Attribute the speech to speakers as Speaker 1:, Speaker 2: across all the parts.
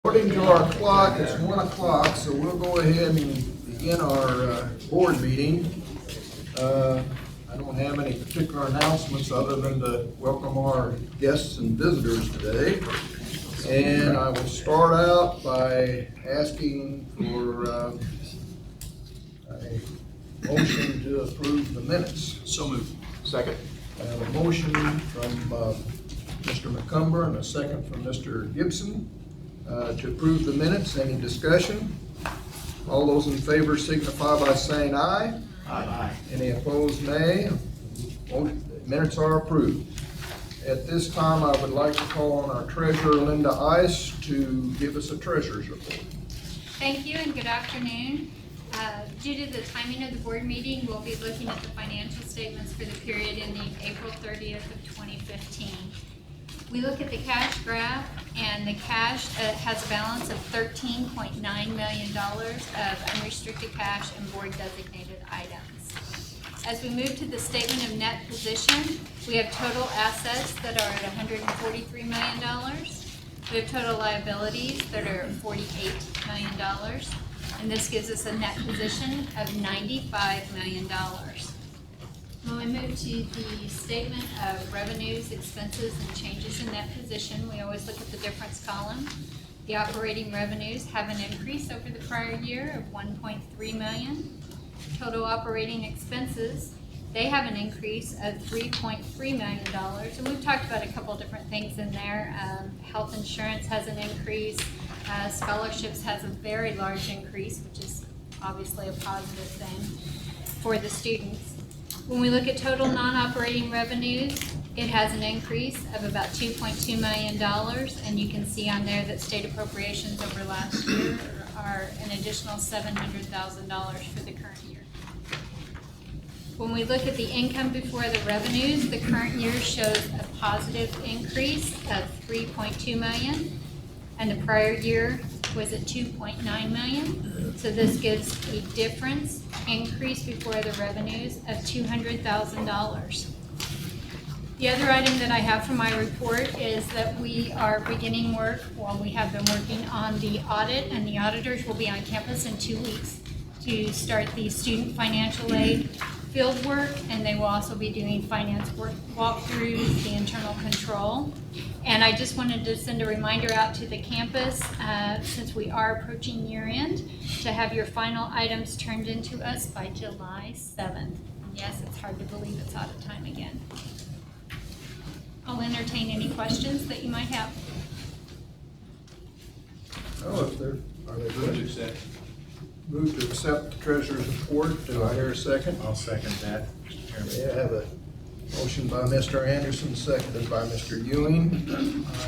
Speaker 1: According to our clock, it's 1 o'clock, so we'll go ahead and begin our board meeting. I don't have any particular announcements other than to welcome our guests and visitors today. And I will start out by asking for a motion to approve the minutes.
Speaker 2: So moved.
Speaker 1: Second. I have a motion from Mr. McCumber and a second from Mr. Gibson to approve the minutes. Any discussion? All those in favor signify by saying aye.
Speaker 2: Aye.
Speaker 1: Any opposed, nay. Minutes are approved. At this time, I would like to call on our treasurer, Linda Ice, to give us a treasurer's report.
Speaker 3: Thank you and good afternoon. Due to the timing of the board meeting, we'll be looking at the financial statements for the period ending April 30th of 2015. We look at the cash graph, and the cash has a balance of $13.9 million of unrestricted cash and board designated items. As we move to the statement of net position, we have total assets that are at $143 million. We have total liabilities that are $48 million. And this gives us a net position of $95 million. When we move to the statement of revenues, expenses, and changes in net position, we always look at the difference column. The operating revenues have an increase over the prior year of $1.3 million. Total operating expenses, they have an increase of $3.3 million. And we've talked about a couple different things in there. Health insurance has an increase. Scholarships has a very large increase, which is obviously a positive thing for the students. When we look at total non-operating revenues, it has an increase of about $2.2 million, and you can see on there that state appropriations over last year are an additional $700,000 for the current year. When we look at the income before the revenues, the current year shows a positive increase of $3.2 million. And the prior year was at $2.9 million. So this gives a difference increase before the revenues of $200,000. The other item that I have from my report is that we are beginning work, we have been working on the audit, and the auditors will be on campus in 2 weeks to start the student financial aid field work, and they will also be doing finance work walkthroughs, the internal control. And I just wanted to send a reminder out to the campus, since we are approaching year end, to have your final items turned into us by July 7th. And yes, it's hard to believe it's out of time again. I'll entertain any questions that you might have.
Speaker 1: Oh, if there, are they good? Move to accept the treasurer's report. Do I hear a second?
Speaker 2: I'll second that.
Speaker 1: Okay, I have a motion by Mr. Anderson, seconded by Mr. Ewing.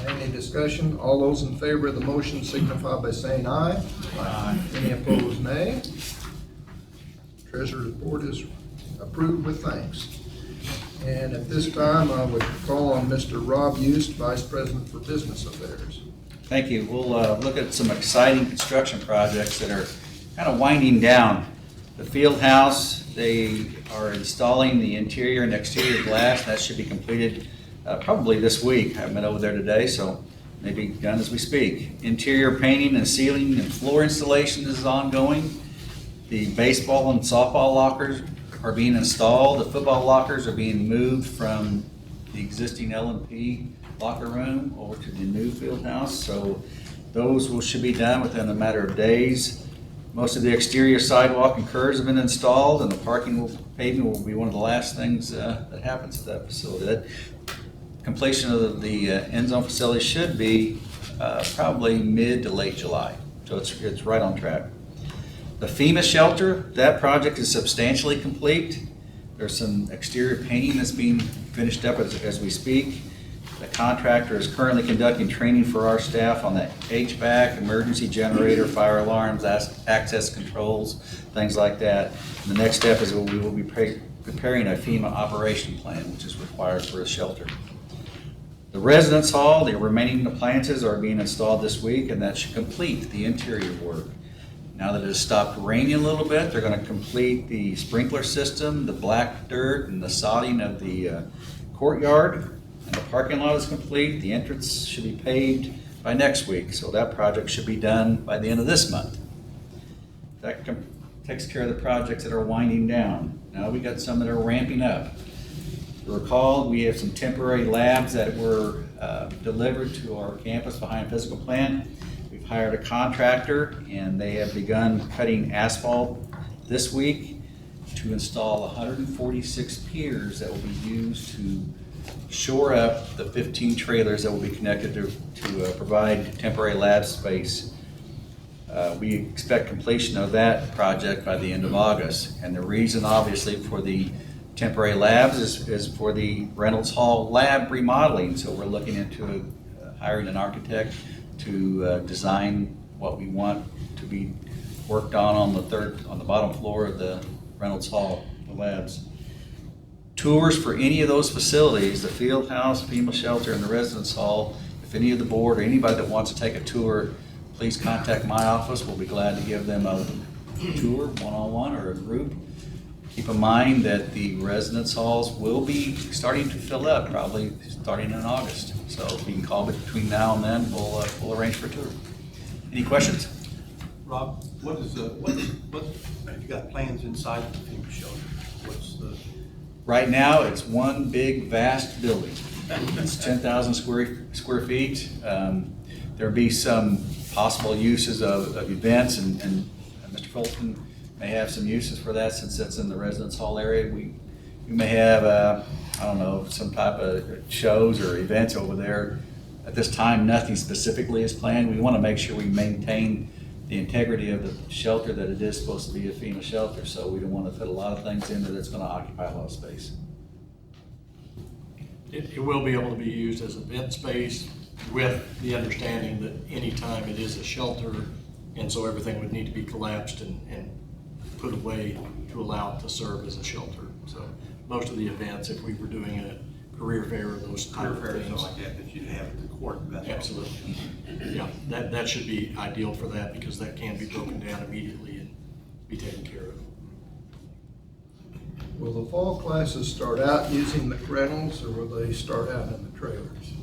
Speaker 1: Any discussion? All those in favor of the motion signify by saying aye.
Speaker 2: Aye.
Speaker 1: Any opposed, nay. Treasurer's report is approved with thanks. And at this time, I would call on Mr. Rob Youst, Vice President for Business Affairs.
Speaker 4: Thank you. We'll look at some exciting construction projects that are kind of winding down. The field house, they are installing the interior and exterior glass. That should be completed probably this week. I've been over there today, so maybe done as we speak. Interior painting and ceiling and floor installation is ongoing. The baseball and softball lockers are being installed. The football lockers are being moved from the existing L&P locker room over to the new field house. So those should be done within a matter of days. Most of the exterior sidewalk and curbs have been installed, and the paving will be one of the last things that happens at that facility. That completion of the end zone facility should be probably mid to late July, so it's right on track. The FEMA shelter, that project is substantially complete. There's some exterior painting that's being finished up as we speak. The contractor is currently conducting training for our staff on the HVAC, emergency generator, fire alarms, access controls, things like that. And the next step is we will be preparing a FEMA operation plan, which is required for a shelter. The residence hall, the remaining appliances are being installed this week, and that should complete the interior work. Now that it has stopped raining a little bit, they're going to complete the sprinkler system, the black dirt, and the sodding of the courtyard. And the parking lot is complete. The entrance should be paved by next week. So that project should be done by the end of this month. That takes care of the projects that are winding down. Now we got some that are ramping up. Recall, we have some temporary labs that were delivered to our campus behind physical plant. We've hired a contractor and they have begun cutting asphalt this week to install 146 piers that will be used to shore up the 15 trailers that will be connected to provide temporary lab space. We expect completion of that project by the end of August. And the reason obviously for the temporary labs is for the Reynolds Hall lab remodeling. So we're looking into hiring an architect to design what we want to be worked on the bottom floor of the Reynolds Hall, the labs. Tours for any of those facilities, the field house, FEMA shelter, and the residence hall, if any of the board or anybody that wants to take a tour, please contact my office. We'll be glad to give them a tour, one-on-one or a group. Keep in mind that the residence halls will be starting to fill up, probably starting in August. So if you can call me between now and then, we'll arrange for a tour. Any questions?
Speaker 2: Rob, what have you got plans inside the FEMA shelter? What's the?
Speaker 4: Right now, it's one big, vast building. It's 10,000 square feet. There'll be some possible uses of events, and Mr. Fulton may have some uses for that since it's in the residence hall area. We may have, I don't know, some type of shows or events over there. At this time, nothing specifically is planned. We want to make sure we maintain the integrity of the shelter, that it is supposed to be a FEMA shelter, so we don't want to put a lot of things in there that's going to occupy a lot of space.
Speaker 5: It will be able to be used as event space with the understanding that anytime it is a shelter, and so everything would need to be collapsed and put away to allow it to serve as a shelter. So most of the events, if we were doing a career fair or those type of things.
Speaker 2: Like that you'd have at the court.
Speaker 5: Absolutely. Yeah, that should be ideal for that because that can be broken down immediately and be taken care of.
Speaker 1: Will the fall classes start out using the Reynolds, or will they start out in the trailers?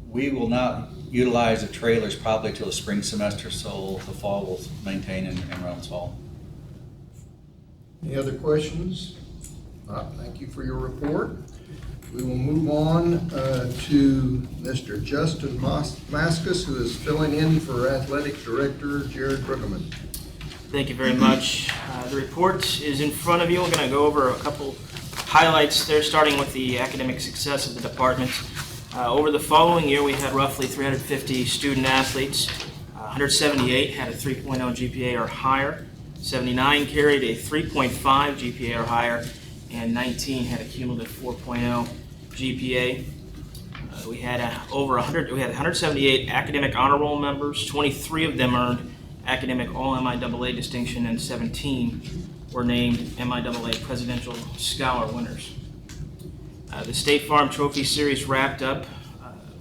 Speaker 4: We will not utilize the trailers probably till the spring semester, so the fall will maintain in Reynolds Hall.
Speaker 1: Any other questions? Thank you for your report. We will move on to Mr. Justin Maskus, who is filling in for Athletic Director Jared Bruggeman.
Speaker 6: Thank you very much. The report is in front of you. We're going to go over a couple highlights there, starting with the academic success of the department. Over the following year, we had roughly 350 student athletes. 178 had a 3.0 GPA or higher. 79 carried a 3.5 GPA or higher, and 19 had a cumulative 4.0 GPA. We had 178 academic honor roll members. 23 of them earned academic all-MIAA distinction, and 17 were named MIAA Presidential Scholar winners. The State Farm Trophy Series wrapped up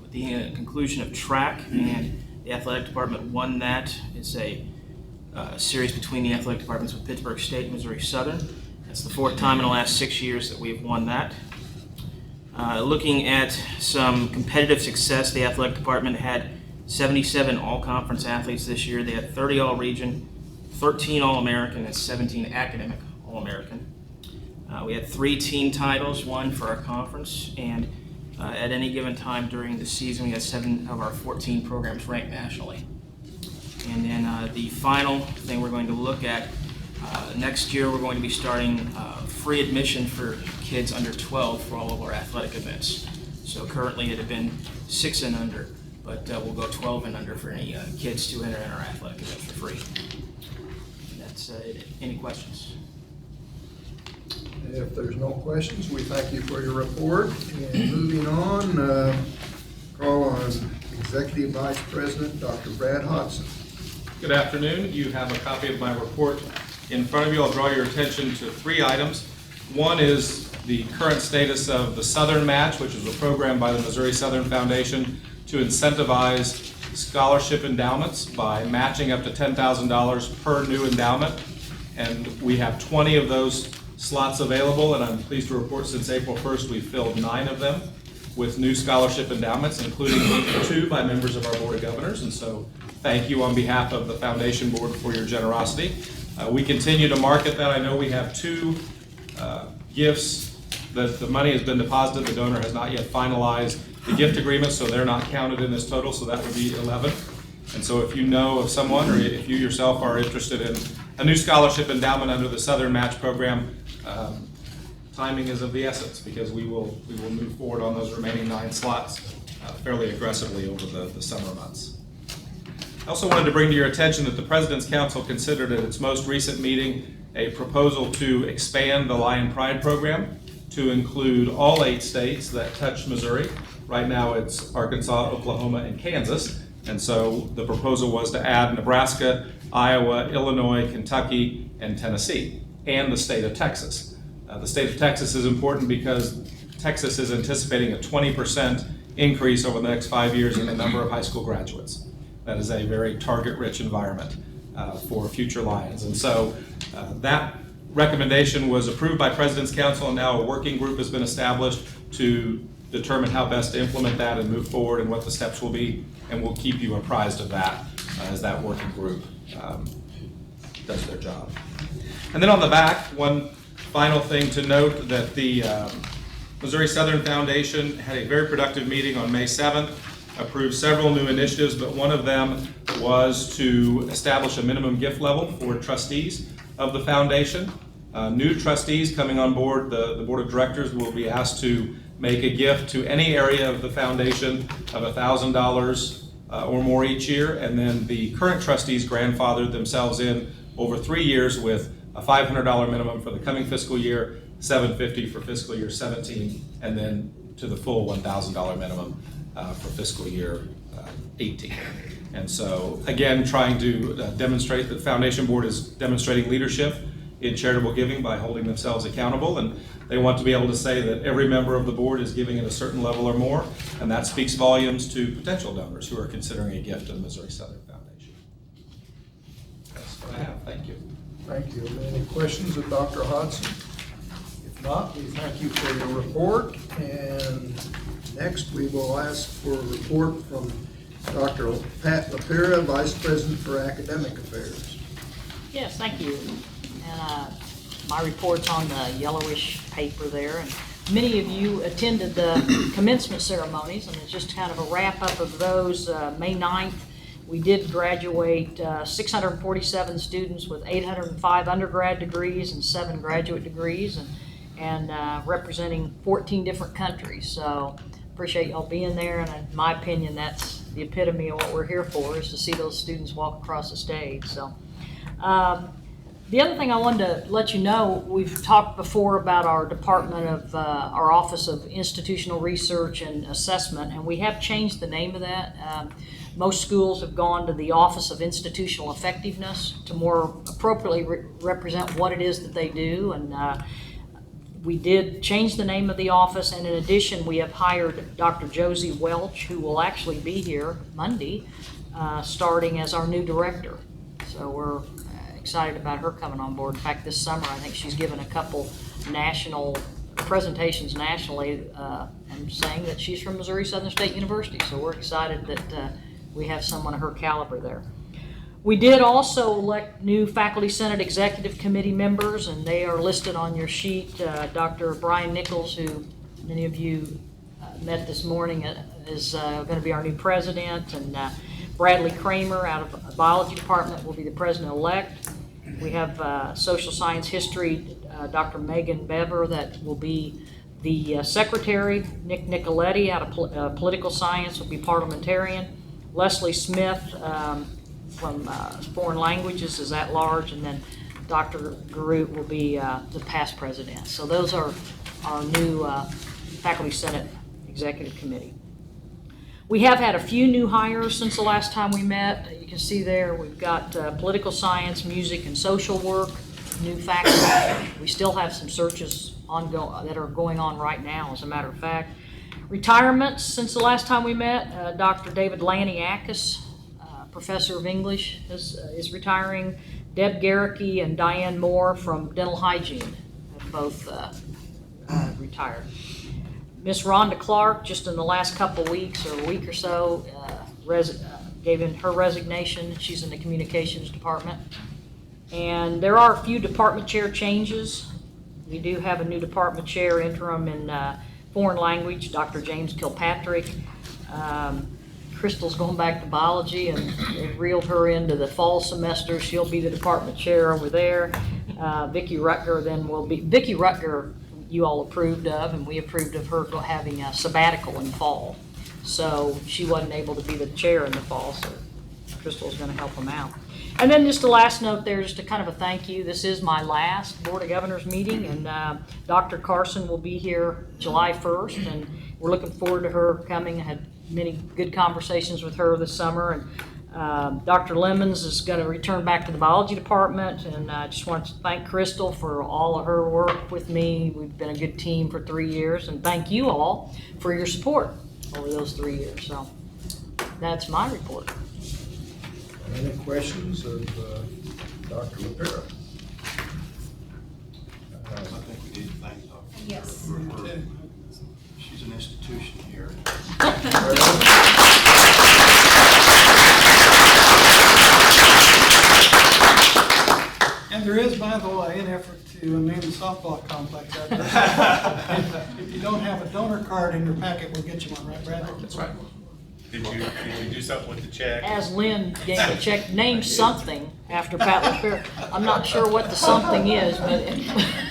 Speaker 6: with the conclusion of track, and the athletic department won that. It's a series between the athletic departments with Pittsburgh State and Missouri Southern. That's the fourth time in the last 6 years that we've won that. Looking at some competitive success, the athletic department had 77 all-conference athletes this year. They had 30 all-region, 13 all-American, and 17 academic all-American. We had 3 team titles, 1 for our conference, and at any given time during the season, we had 7 of our 14 programs ranked nationally. And then the final thing we're going to look at, next year we're going to be starting free admission for kids under 12 for all of our athletic events. So currently it had been 6 and under, but we'll go 12 and under for any kids to enter in our athletic events for free. And that's it. Any questions?
Speaker 1: If there's no questions, we thank you for your report. And moving on, call on Executive Vice President Dr. Brad Hodson.
Speaker 7: Good afternoon. You have a copy of my report in front of you. I'll draw your attention to 3 items. One is the current status of the Southern Match, which is a program by the Missouri Southern Foundation to incentivize scholarship endowments by matching up to $10,000 per new endowment. And we have 20 of those slots available, and I'm pleased to report since April 1st we've filled 9 of them. with new scholarship endowments, including 2 by members of our Board of Governors. And so thank you on behalf of the Foundation Board for your generosity. We continue to market that. I know we have 2 gifts that the money has been deposited. The donor has not yet finalized the gift agreement, so they're not counted in this total, so that would be 11. And so if you know of someone, or if you yourself are interested in a new scholarship endowment under the Southern Match Program, timing is of the essence, because we will move forward on those remaining 9 slots fairly aggressively over the summer months. I also wanted to bring to your attention that the President's Council considered at its most recent meeting a proposal to expand the Lion Pride program to include all 8 states that touch Missouri. Right now it's Arkansas, Oklahoma, and Kansas. And so the proposal was to add Nebraska, Iowa, Illinois, Kentucky, and Tennessee, and the state of Texas. The state of Texas is important because Texas is anticipating a 20% increase over the next 5 years in the number of high school graduates. That is a very target-rich environment for future Lions. And so that recommendation was approved by President's Council, and now a working group has been established to determine how best to implement that and move forward and what the steps will be, and we'll keep you apprised of that as that working group does their job. And then on the back, one final thing to note, that the Missouri Southern Foundation had a very productive meeting on May 7th, approved several new initiatives, but one of them was to establish a minimum gift level for trustees of the foundation. New trustees coming on board, the board of directors will be asked to make a gift to any area of the foundation of $1,000 or more each year, and then the current trustees grandfathered themselves in over 3 years with a $500 minimum for the coming fiscal year, $750 for fiscal year 17, and then to the full $1,000 minimum for fiscal year 18. And so, again, trying to demonstrate that the Foundation Board is demonstrating leadership in charitable giving by holding themselves accountable, and they want to be able to say that every member of the board is giving at a certain level or more, and that speaks volumes to potential donors who are considering a gift to the Missouri Southern Foundation. That's what I have. Thank you.
Speaker 1: Thank you. Any questions of Dr. Hodson? If not, we thank you for your report. And next, we will ask for a report from Dr. Pat Lapira, Vice President for Academic Affairs.
Speaker 8: Yes, thank you. And my report's on the yellowish paper there. And many of you attended the commencement ceremonies, and it's just kind of a wrap-up of those. May 9th, we did graduate 647 students with 805 undergrad degrees and 7 graduate degrees, and representing 14 different countries. So appreciate y'all being there, and in my opinion, that's the epitome of what we're here for, is to see those students walk across the stage. So the other thing I wanted to let you know, we've talked before about our department of, our Office of Institutional Research and Assessment, and we have changed the name of that. Most schools have gone to the Office of Institutional Effectiveness to more appropriately represent what it is that they do. And we did change the name of the office, and in addition, we have hired Dr. Josie Welch, who will actually be here Monday, starting as our new director. So we're excited about her coming on board. In fact, this summer, I think she's given a couple national presentations nationally and saying that she's from Missouri Southern State University. So we're excited that we have someone of her caliber there. We did also elect new Faculty Senate Executive Committee members, and they are listed on your sheet. Dr. Brian Nichols, who many of you met this morning, is going to be our new president, and Bradley Kramer out of the biology department will be the president-elect. We have social science history, Dr. Megan Bever, that will be the secretary. Nick Nicoletti out of political science will be parliamentarian. Leslie Smith from foreign languages is at large, and then Dr. Garut will be the past president. So those are our new Faculty Senate Executive Committee. We have had a few new hires since the last time we met. You can see there we've got political science, music, and social work, new faculty. We still have some searches ongoing that are going on right now, as a matter of fact. Retirements since the last time we met, Dr. David Laniakis, professor of English, is retiring. Deb Garricky and Diane Moore from dental hygiene have both retired. Miss Rhonda Clark, just in the last couple weeks or a week or so, gave in her resignation. She's in the communications department. And there are a few department chair changes. We do have a new department chair interim in foreign language, Dr. James Kilpatrick. Crystal's going back to biology, and they reeled her into the fall semester. She'll be the department chair over there. Vicki Rutger then will be, Vicki Rutger you all approved of, and we approved of her having a sabbatical in fall. So she wasn't able to be the chair in the fall, so Crystal's gonna help them out. And then just a last note there, just a kind of a thank you. This is my last Board of Governors meeting, and Dr. Carson will be here July 1st, and we're looking forward to her coming. I had many good conversations with her this summer, and Dr. Lemons is going to return back to the biology department, and I just want to thank Crystal for all of her work with me. We've been a good team for 3 years, and thank you all for your support over those 3 years. So that's my report.
Speaker 1: Any questions of Dr. LaPera?
Speaker 2: I think we need to thank Dr.
Speaker 3: Yes.
Speaker 2: She's an institution here.
Speaker 9: And there is, by the way, an effort to name the softball complex out there. If you don't have a donor card in your packet, we'll get you one, right, Brad?
Speaker 10: That's right. Did you do something with the check?
Speaker 8: As Lynn gave a check, name something after Pat LaPera. I'm not sure what the something is, but.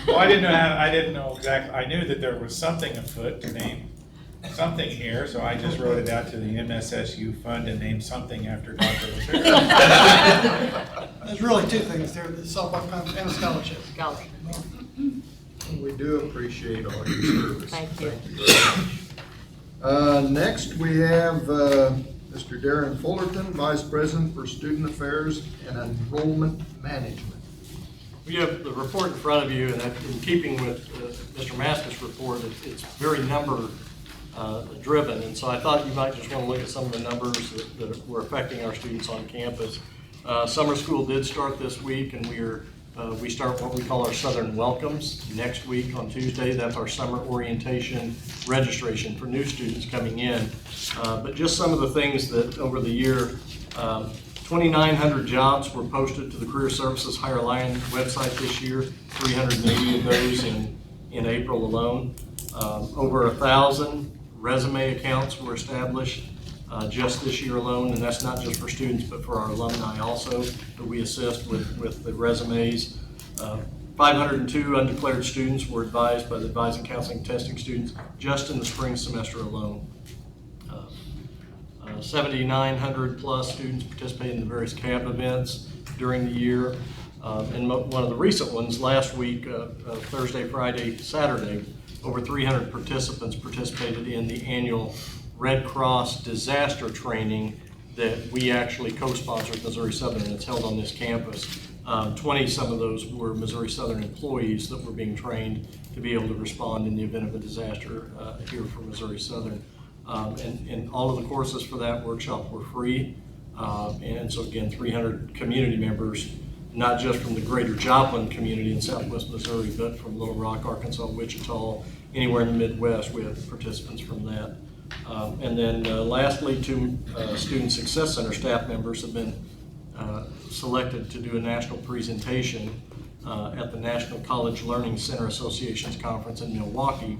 Speaker 10: Well, I didn't know exactly. I knew that there was something afoot to name something here, so I just wrote it out to the MSSU fund and named something after Dr. LaPera.
Speaker 9: There's really two things there, the softball complex and a scholarship.
Speaker 8: Scholarship.
Speaker 1: We do appreciate all your service.
Speaker 8: Thank you.
Speaker 1: Very much. Next, we have Mr. Darren Fullerton, Vice President for Student Affairs and Enrollment Management.
Speaker 5: We have the report in front of you, and in keeping with Mr. Mask's report, it's very number driven, and so I thought you might just want to look at some of the numbers that were affecting our students on campus. Summer school did start this week, and we start what we call our Southern Welcomes next week on Tuesday. That's our summer orientation registration for new students coming in. But just some of the things that over the year, 2,900 jobs were posted to the Career Services Higher Line website this year, 380 of those in April alone. Over 1,000 resume accounts were established just this year alone, and that's not just for students, but for our alumni also, that we assist with the resumes. 502 undeclared students were advised by the advising, counseling, and testing students just in the spring semester alone. 7,900 plus students participated in the various CAB events during the year. And one of the recent ones, last week, Thursday, Friday, Saturday, over 300 participants participated in the annual Red Cross disaster training that we actually co-sponsored Missouri Southern, and it's held on this campus. 20 some of those were Missouri Southern employees that were being trained to be able to respond in the event of a disaster here for Missouri Southern. And all of the courses for that workshop were free. And so again, 300 community members, not just from the greater Joplin community in Southwest Missouri, but from Little Rock, Arkansas, Wichita, anywhere in the Midwest, we have participants from that. And then lastly, 2 Student Success Center staff members have been selected to do a national presentation at the National College Learning Center Association's conference in Milwaukee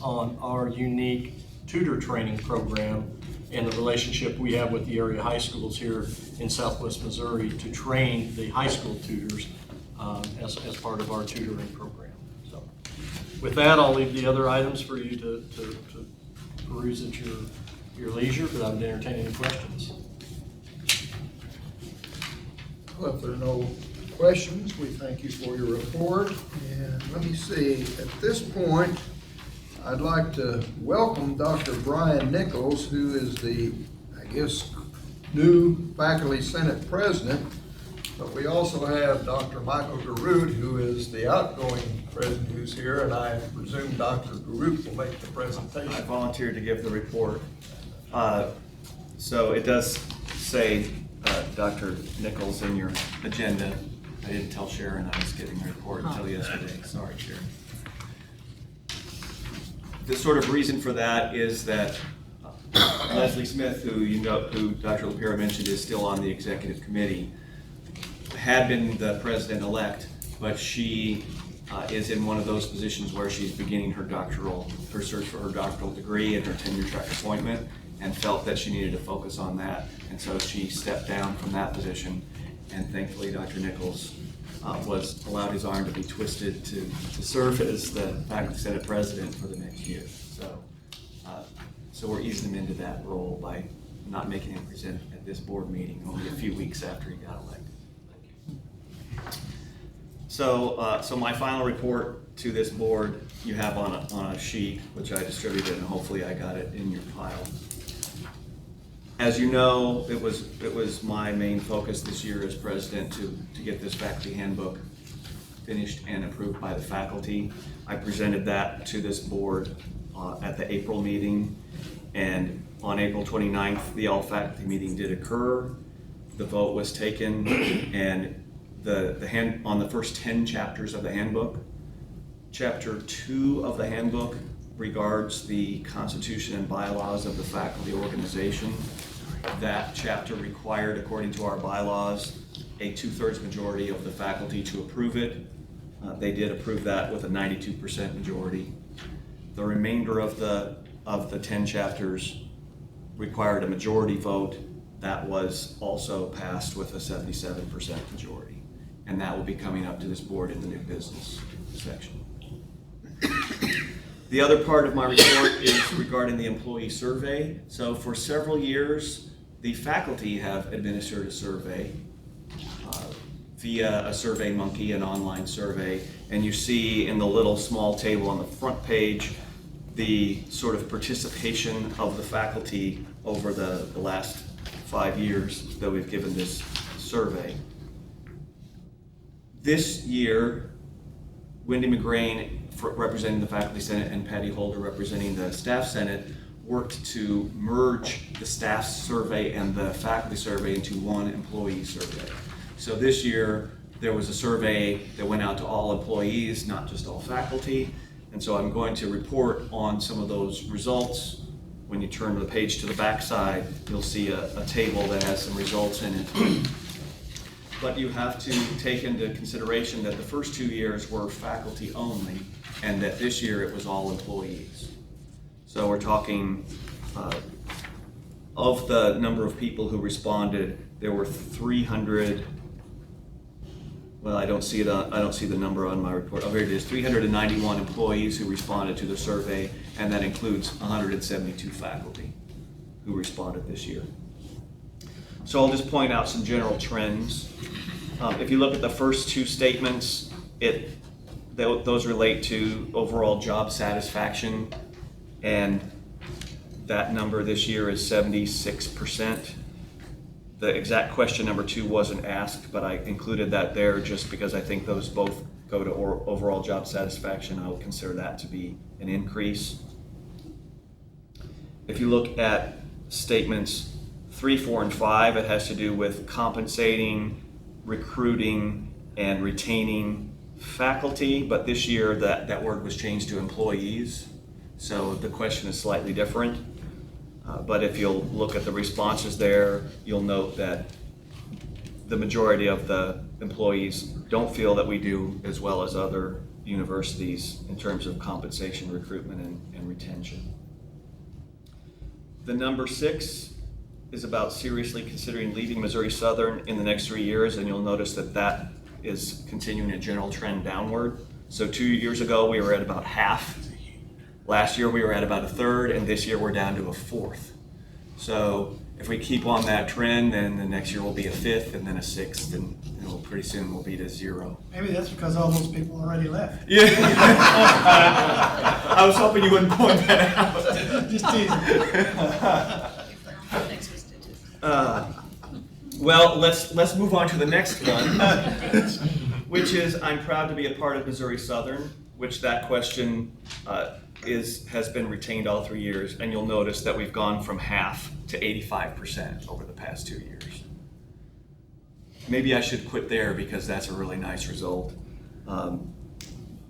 Speaker 5: on our unique tutor training program and the relationship we have with the area high schools here in Southwest Missouri to train the high school tutors as part of our tutoring program. So with that, I'll leave the other items for you to peruse at your leisure, but I would entertain any questions.
Speaker 1: Well, if there are no questions, we thank you for your report. And let me see, at this point, I'd like to welcome Dr. Brian Nichols, who is the, I guess, new Faculty Senate President. But we also have Dr. Michael Garoot, who is the outgoing president who's here, and I presume Dr. Garoot will make the presentation.
Speaker 11: I volunteered to give the report. So it does say Dr. Nichols in your agenda. I didn't tell Sharon I was getting the report until yesterday. Sorry, Sharon. the sort of reason for that is that Leslie Smith, who Dr. LaPera mentioned is still on the executive committee, had been the president-elect, but she is in one of those positions where she's beginning her search for her doctoral degree and her tenure-track appointment, and felt that she needed to focus on that. And so she stepped down from that position, and thankfully Dr. Nichols was allowed his arm to be twisted to serve as the faculty senate president for the next year. So we're easing him into that role by not making him present at this board meeting only a few weeks after he got elected. So my final report to this board you have on a sheet, which I distributed, and hopefully I got it in your pile. As you know, it was my main focus this year as president to get this faculty handbook finished and approved by the faculty. I presented that to this board at the April meeting, and on April 29th, the all-faculty meeting did occur. The vote was taken, and on the first 10 chapters of the handbook, Chapter 2 of the handbook regards the constitution and bylaws of the faculty organization. That chapter required, according to our bylaws, a 2/3 majority of the faculty to approve it. They did approve that with a 92% majority. The remainder of the 10 chapters required a majority vote. That was also passed with a 77% majority. And that will be coming up to this board in the new business section. The other part of my report is regarding the employee survey. So for several years, the faculty have administered a survey via a SurveyMonkey, an online survey. And you see in the little small table on the front page, the sort of participation of the faculty over the last 5 years that we've given this survey. This year, Wendy McGrain, representing the Faculty Senate, and Patty Holder, representing the Staff Senate, worked to merge the staff survey and the faculty survey into one employee survey. So this year, there was a survey that went out to all employees, not just all faculty. And so I'm going to report on some of those results. When you turn the page to the back side, you'll see a table that has some results in it. But you have to take into consideration that the first 2 years were faculty only, and that this year it was all employees. So we're talking, of the number of people who responded, there were 300, well, I don't see the number on my report. Oh, here it is, 391 employees who responded to the survey, and that includes 172 faculty who responded this year. So I'll just point out some general trends. If you look at the first 2 statements, those relate to overall job satisfaction, and that number this year is 76%. The exact question number 2 wasn't asked, but I included that there just because I think those both go to overall job satisfaction. I would consider that to be an increase. If you look at statements 3, 4, and 5, it has to do with compensating, recruiting, and retaining faculty, but this year that word was changed to employees, so the question is slightly different. But if you'll look at the responses there, you'll note that the majority of the employees don't feel that we do as well as other universities in terms of compensation, recruitment, and retention. The number 6 is about seriously considering leaving Missouri Southern in the next 3 years, and you'll notice that is continuing a general trend downward. So 2 years ago, we were at about half. Last year, we were at about a third, and this year, we're down to a fourth. So if we keep on that trend, then the next year will be a fifth, and then a sixth, and pretty soon we'll be to 0.
Speaker 9: Maybe that's because all those people already left.
Speaker 11: Yeah. I was hoping you wouldn't point that out.
Speaker 9: Just teasing.
Speaker 11: Well, let's move on to the next one, which is I'm proud to be a part of Missouri Southern, which that question has been retained all 3 years, and you'll notice that we've gone from half to 85% over the past 2 years. Maybe I should quit there because that's a really nice result.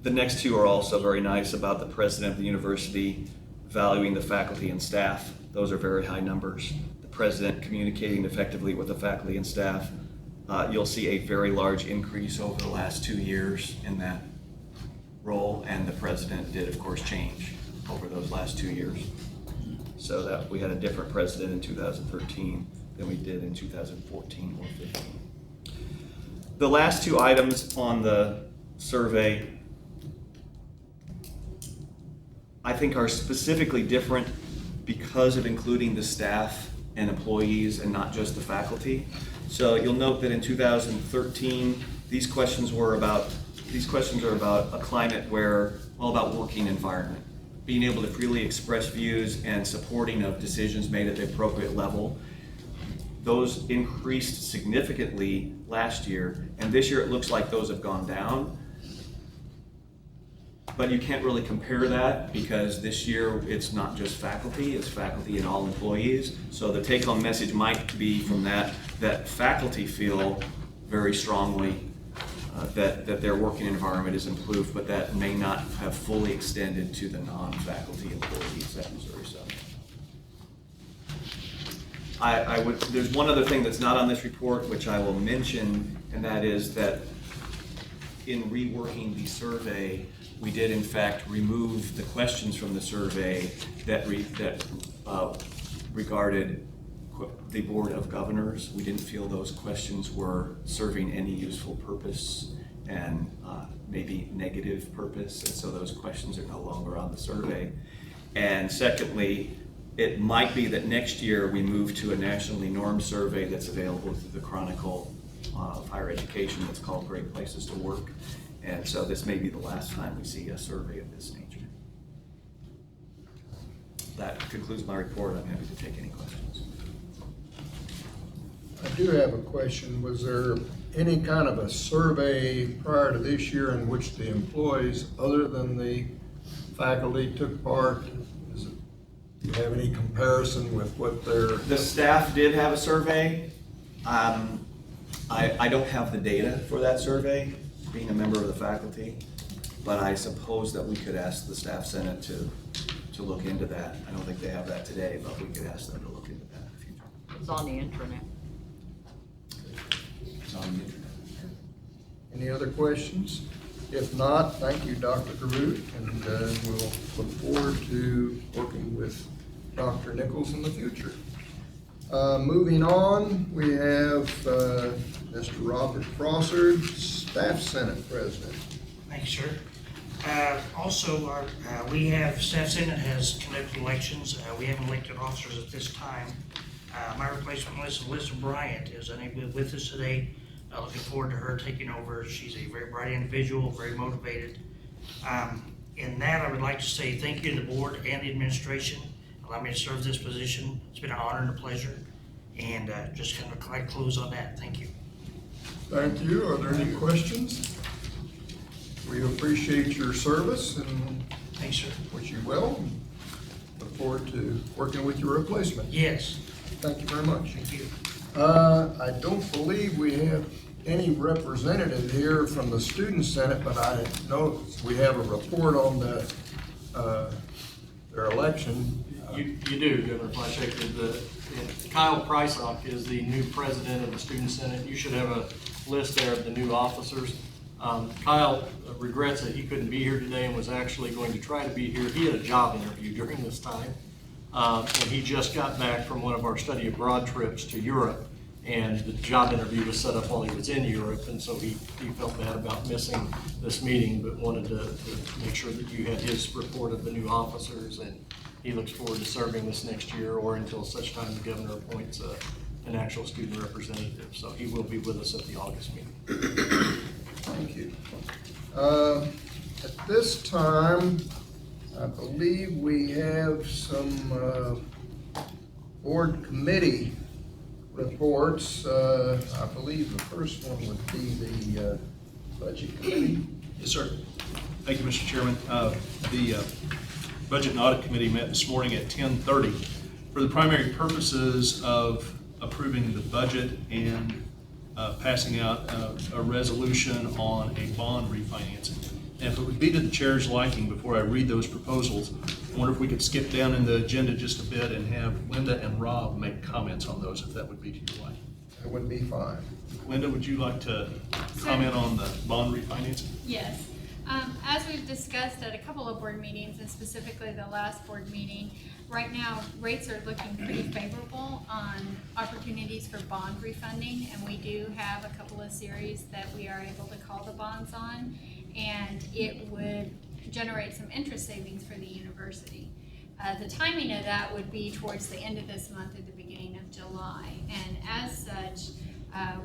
Speaker 11: The next two are also very nice about the president of the university valuing the faculty and staff. Those are very high numbers. The president communicating effectively with the faculty and staff. You'll see a very large increase over the last 2 years in that role, and the president did, of course, change over those last 2 years. So that we had a different president in 2013 than we did in 2014 or 15. The last two items on the survey I think are specifically different because of including the staff and employees and not just the faculty. So you'll note that in 2013, these questions are about a climate where, well, about working environment, being able to freely express views and supporting of decisions made at the appropriate level. Those increased significantly last year, and this year it looks like those have gone down. But you can't really compare that because this year it's not just faculty, it's faculty and all employees. So the take-home message might be from that faculty feel very strongly that their working environment is improved, but that may not have fully extended to the non-faculty employees at Missouri Southern. There's one other thing that's not on this report, which I will mention, and that is that in reworking the survey, we did in fact remove the questions from the survey that regarded the Board of Governors. We didn't feel those questions were serving any useful purpose and maybe negative purpose, and so those questions are no longer on the survey. And secondly, it might be that next year we move to a nationally normed survey that's available through the Chronicle of Higher Education that's called Great Places to Work. And so this may be the last time we see a survey of this nature. That concludes my report. I'm happy to take any questions.
Speaker 1: I do have a question. Was there any kind of a survey prior to this year in which the employees, other than the faculty, took part? Do you have any comparison with what their...
Speaker 11: The staff did have a survey. I don't have the data for that survey, being a member of the faculty, but I suppose that we could ask the Staff Senate to look into that. I don't think they have that today, but we could ask them to look into that in the future.
Speaker 8: It's on the intranet.
Speaker 11: It's on the internet.
Speaker 1: Any other questions? If not, thank you, Dr. Garut, and we'll look forward to working with Dr. Nichols in the future. Moving on, we have Mr. Robert Frossard, Staff Senate President.
Speaker 12: Thanks, sir. Also, we have, Staff Senate has conducted elections. We haven't elected officers at this time. My replacement, Melissa Bryant, is unable to be with us today. Looking forward to her taking over. She's a very bright individual, very motivated. In that, I would like to say thank you to the board and the administration. Allow me to serve this position. It's been an honor and a pleasure. And just kind of quite close on that. Thank you.
Speaker 1: Thank you. Are there any questions? We appreciate your service and
Speaker 12: Thanks, sir.
Speaker 1: wish you well. Look forward to working with your replacement.
Speaker 12: Yes.
Speaker 1: Thank you very much.
Speaker 12: Thank you.
Speaker 1: I don't believe we have any representative here from the Student Senate, but I know we have a report on their election.
Speaker 5: You do, Governor Fleischhacker. Kyle Prysock is the new president of the Student Senate. You should have a list there of the new officers. Kyle regrets that he couldn't be here today and was actually going to try to be here. He had a job interview during this time. And he just got back from one of our study abroad trips to Europe, and the job interview was set up while he was in Europe, and so he felt bad about missing this meeting, but wanted to make sure that you had his report of the new officers, and he looks forward to serving this next year or until such time the governor appoints an actual student representative. So he will be with us at the August meeting.
Speaker 1: Thank you. At this time, I believe we have some board committee reports. I believe the first one would be the budget committee.
Speaker 2: Yes, sir. Thank you, Mr. Chairman. The Budget and Audit Committee met this morning at 10:30 for the primary purposes of approving the budget and passing out a resolution on a bond refinancing. And if it would be to the chair's liking, before I read those proposals, I wonder if we could skip down in the agenda just a bit and have Linda and Rob make comments on those, if that would be to your liking.
Speaker 1: That would be fine.
Speaker 2: Linda, would you like to comment on the bond refinancing?
Speaker 3: Yes. As we've discussed at a couple of board meetings, and specifically the last board meeting, right now, rates are looking pretty favorable on opportunities for bond refunding, and we do have a couple of series that we are able to call the bonds on, and it would generate some interest savings for the university. The timing of that would be towards the end of this month or the beginning of July, and as such,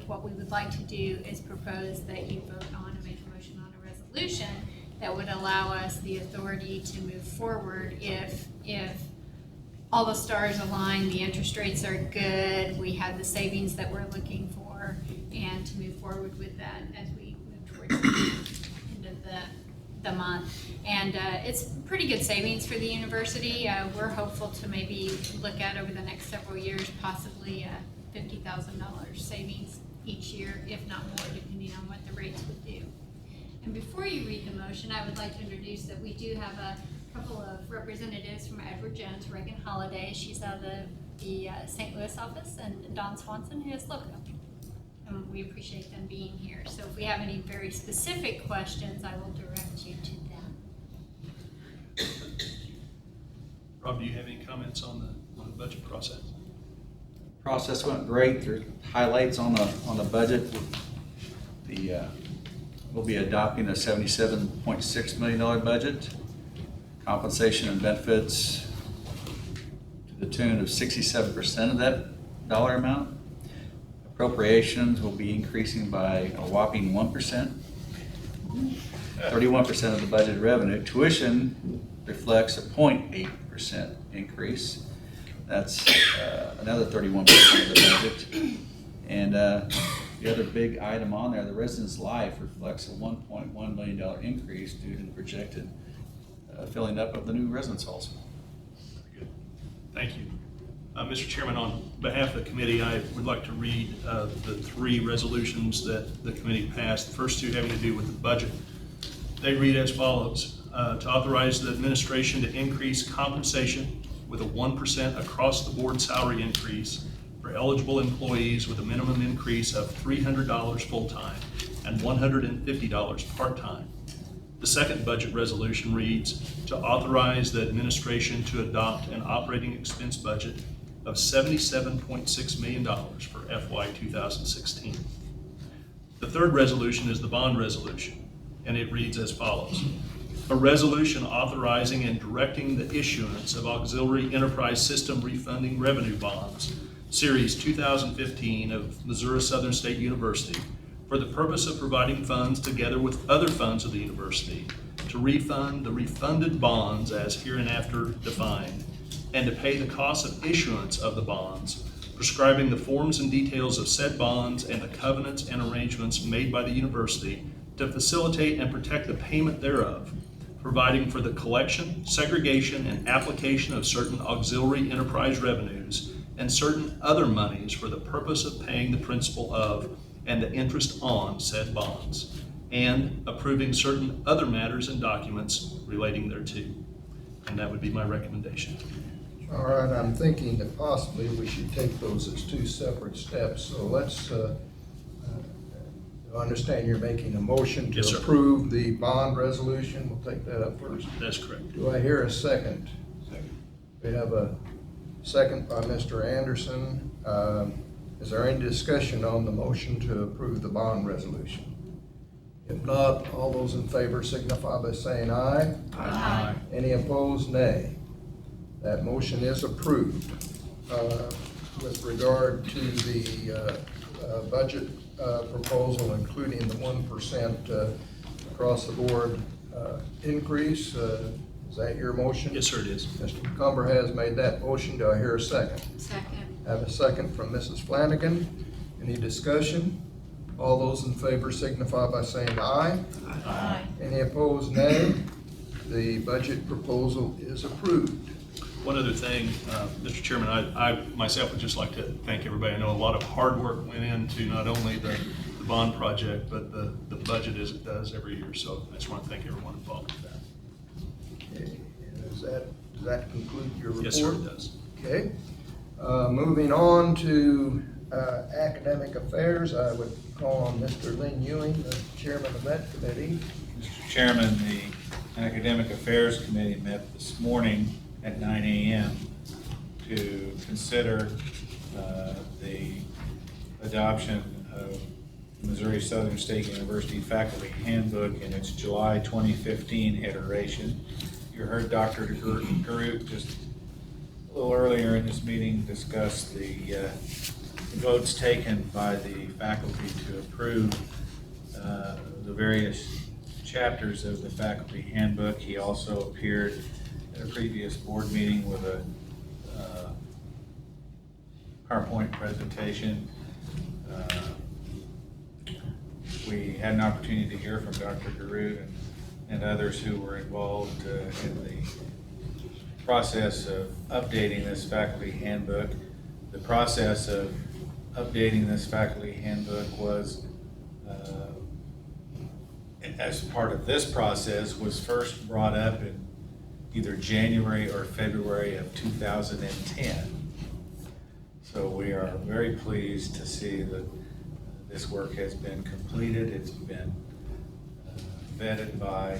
Speaker 3: what we would like to do is propose that you vote on and make a motion on a resolution that would allow us the authority to move forward if all the stars align, the interest rates are good, we have the savings that we're looking for, and to move forward with that as we move towards the end of the month. And it's pretty good savings for the university. We're hopeful to maybe look at over the next several years, possibly $50,000 savings each year, if not more, depending on what the rates would do. And before you read the motion, I would like to introduce that we do have a couple of representatives from Edward Jones, Reagan Holiday. She's out of the St. Louis office, and Don Swanson, who is local. And we appreciate them being here. So if we have any very specific questions, I will direct you to them.
Speaker 2: Rob, do you have any comments on the budget process?
Speaker 4: Process went great. There's highlights on the budget. We'll be adopting a $77.6 million budget. Compensation and benefits to the tune of 67% of that dollar amount. Appropriations will be increasing by a whopping 1%. 31% of the budgeted revenue. Tuition reflects a 0.8% increase. That's another 31% of the budget. And the other big item on there, the residence life, reflects a $1.1 million increase due to the projected filling up of the new residence halls.
Speaker 2: Very good. Thank you. Mr. Chairman, on behalf of the committee, I would like to read the three resolutions that the committee passed. The first two having to do with the budget. They read as follows. To authorize the administration to increase compensation with a 1% across the board salary increase for eligible employees with a minimum increase of $300 full-time and $150 part-time. The second budget resolution reads to authorize the administration to adopt an operating expense budget of $77.6 million for FY 2016. The third resolution is the bond resolution, and it reads as follows. A resolution authorizing and directing the issuance of auxiliary enterprise system refunding revenue bonds, Series 2015 of Missouri Southern State University, for the purpose of providing funds together with other funds of the university to refund the refunded bonds as hereinafter defined, and to pay the cost of issuance of the bonds, prescribing the forms and details of said bonds and the covenants and arrangements made by the university to facilitate and protect the payment thereof, providing for the collection, segregation, and application of certain auxiliary enterprise revenues and certain other monies for the purpose of paying the principal of and the interest on said bonds, and approving certain other matters and documents relating thereto. And that would be my recommendation.
Speaker 1: All right, I'm thinking that possibly we should take those as two separate steps. So let's, I understand you're making a motion to
Speaker 2: Yes, sir.
Speaker 1: approve the bond resolution. We'll take that up first.
Speaker 2: That's correct.
Speaker 1: Do I hear a second? We have a second by Mr. Anderson. Is there any discussion on the motion to approve the bond resolution? If not, all those in favor signify by saying aye.
Speaker 3: Aye.
Speaker 1: Any opposed, nay. That motion is approved. With regard to the budget proposal, including the 1% across the board increase, is that your motion?
Speaker 2: Yes, sir, it is.
Speaker 1: Mr. McCumber has made that motion. Do I hear a second?
Speaker 3: Second.
Speaker 1: I have a second from Mrs. Flanagan. Any discussion? All those in favor signify by saying aye.
Speaker 3: Aye.
Speaker 1: Any opposed, nay. The budget proposal is approved.
Speaker 2: One other thing, Mr. Chairman, I myself would just like to thank everybody. I know a lot of hard work went into not only the bond project, but the budget as it does every year. So I just want to thank everyone involved with that.
Speaker 1: Okay, and does that conclude your report?
Speaker 2: Yes, sir, it does.
Speaker 1: Okay. Moving on to academic affairs, I would call on Mr. Lynn Ewing, the chairman of that committee.
Speaker 10: Mr. Chairman, the Academic Affairs Committee met this morning at 9 a.m. to consider the adoption of Missouri Southern State University Faculty Handbook in its July 2015 iteration. You heard Dr. Garut just a little earlier in this meeting discuss the votes taken by the faculty to approve the various chapters of the faculty handbook. He also appeared at a previous board meeting with a PowerPoint presentation. We had an opportunity to hear from Dr. Garut and others who were involved in the process of updating this faculty handbook. The process of updating this faculty handbook was, as part of this process, was first brought up in either January or February of 2010. So we are very pleased to see that this work has been completed. It's been vetted by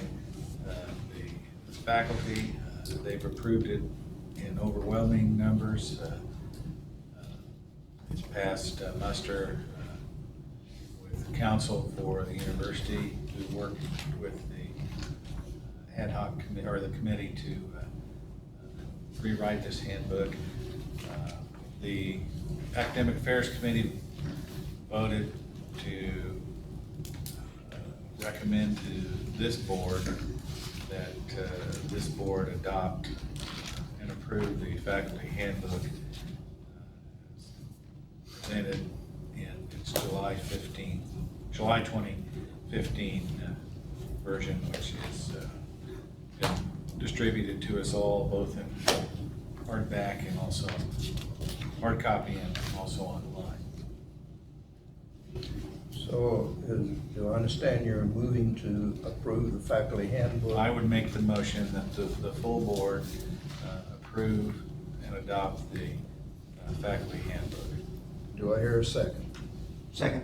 Speaker 10: the faculty. They've approved it in overwhelming numbers. It's passed muster with counsel for the university, who worked with the ad hoc committee or the committee to rewrite this handbook. The Academic Affairs Committee voted to recommend to this board that this board adopt and approve the faculty handbook presented in its July 2015 version, which is been distributed to us all, both in hardback and also hard copy and also online.
Speaker 1: So, do I understand you're moving to approve the faculty handbook?
Speaker 10: I would make the motion that the full board approve and adopt the faculty handbook.
Speaker 1: Do I hear a second?
Speaker 11: Second.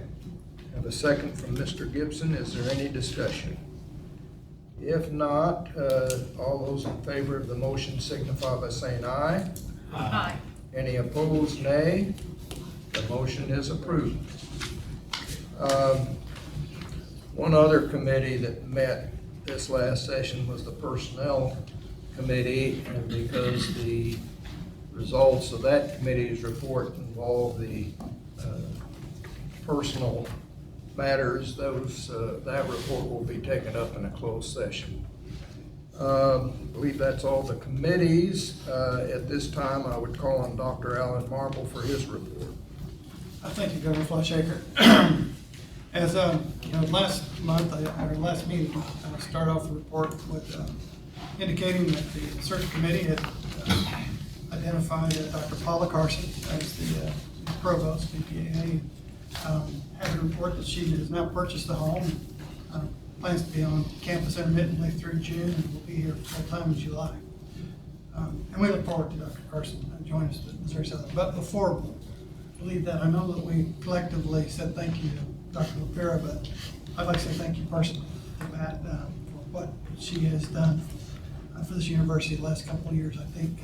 Speaker 1: Have a second from Mr. Gibson. Is there any discussion? If not, all those in favor of the motion signify by saying aye.
Speaker 8: Aye.
Speaker 1: Any opposed, nay? The motion is approved. One other committee that met this last session was the Personnel Committee, and because the results of that committee's report involve the personal matters, that report will be taken up in a closed session. I believe that's all the committees. At this time, I would call on Dr. Alan Marble for his report.
Speaker 9: Thank you, Governor Fleischaker. As last month, or last meeting, I started off the report with indicating that the search committee had identified Dr. Paula Carson as the provost, BPAA. Had a report that she has now purchased the home, plans to be on campus intermittently through June, and will be here full-time in July. And we look forward to Dr. Carson joining us at Missouri Southern. But before we leave that, I know that we collectively said thank you to Dr. LaPera, but I'd like to say thank you personally to Pat for what she has done for this university the last couple of years. I think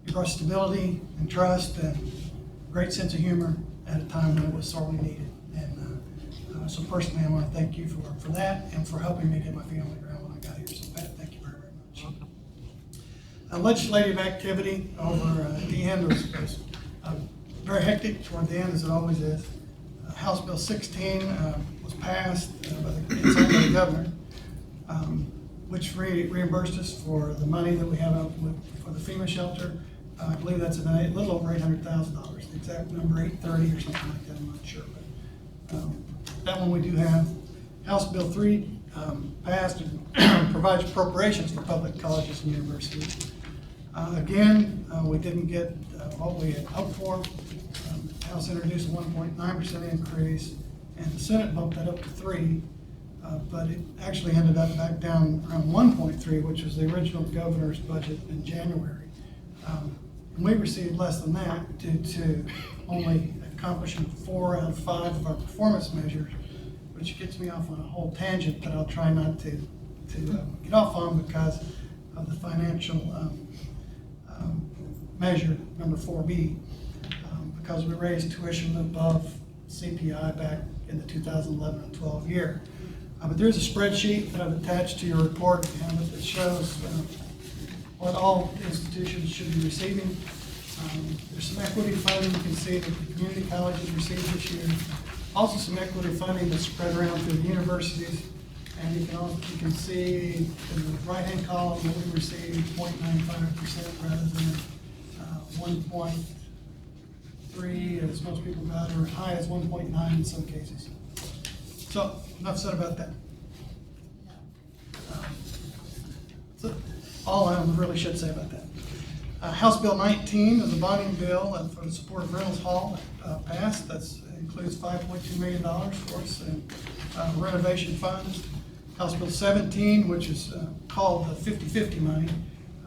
Speaker 9: you brought stability and trust and great sense of humor at a time when it was sorely needed. And so personally, I want to thank you for that and for helping me get my feet on the ground when I got here. So Pat, thank you very, very much. Legislative activity over at the end was very hectic toward the end, as it always is. House Bill 16 was passed by the governor, which reimbursed us for the money that we have out for the FEMA shelter. I believe that's a little over $800,000. The exact number, 830 or something like that, I'm not sure. But that one we do have. House Bill 3 passed and provides appropriations for public colleges and universities. Again, we didn't get what we had hoped for. House introduced a 1.9% increase, and the Senate bumped that up to 3%. but it actually ended up back down around 1.3, which was the original governor's budget in January. And we received less than that due to only accomplishing 4 out of 5 of our performance measures, which gets me off on a whole tangent that I'll try not to get off on because of the financial measure, number 4B, because we raised tuition above CPI back in the 2011 and 12 year. But there's a spreadsheet that I've attached to your report that shows what all institutions should be receiving. There's some equity funding you can see that the community colleges received this year. Also some equity funding that's spread around through the universities. And you can see in the right-hand column that we received 0.95% rather than 1.3 as most people got, or as high as 1.9 in some cases. So enough said about that. So all I really should say about that. House Bill 19 is a bonding bill for the support of Reynolds Hall passed. That includes $5.2 million for us in renovation funds. House Bill 17, which is called the 50-50 money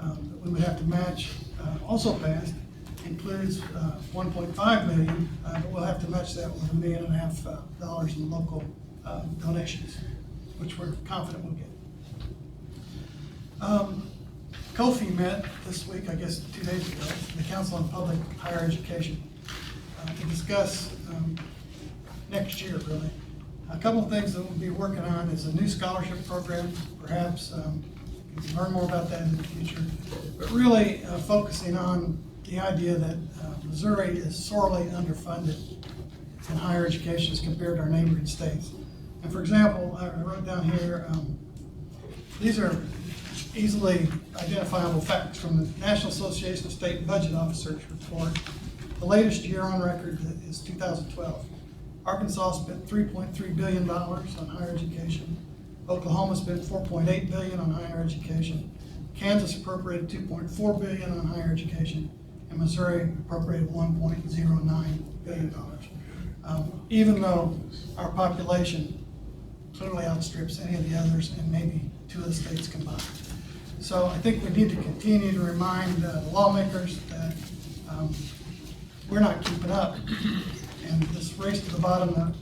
Speaker 9: that we would have to match, also passed, includes $1.5 million, but we'll have to match that with $1.5 million in local donations, which we're confident we'll get. COFI met this week, I guess 2 days ago, the Council on Public Higher Education, to discuss next year, really. A couple of things that we'll be working on is a new scholarship program, perhaps. You can learn more about that in the future. But really focusing on the idea that Missouri is sorely underfunded in higher education as compared to our neighboring states. And for example, I wrote down here, these are easily identifiable facts from the National Association of State Budget Officers report. The latest year on record is 2012. Arkansas spent $3.3 billion on higher education. Oklahoma spent $4.8 billion on higher education. Kansas appropriated $2.4 billion on higher education, and Missouri appropriated $1.09 billion. Even though our population clearly outstrips any of the others and maybe 2 of the states combined. So I think we need to continue to remind the lawmakers that we're not keeping up. And this race to the bottom that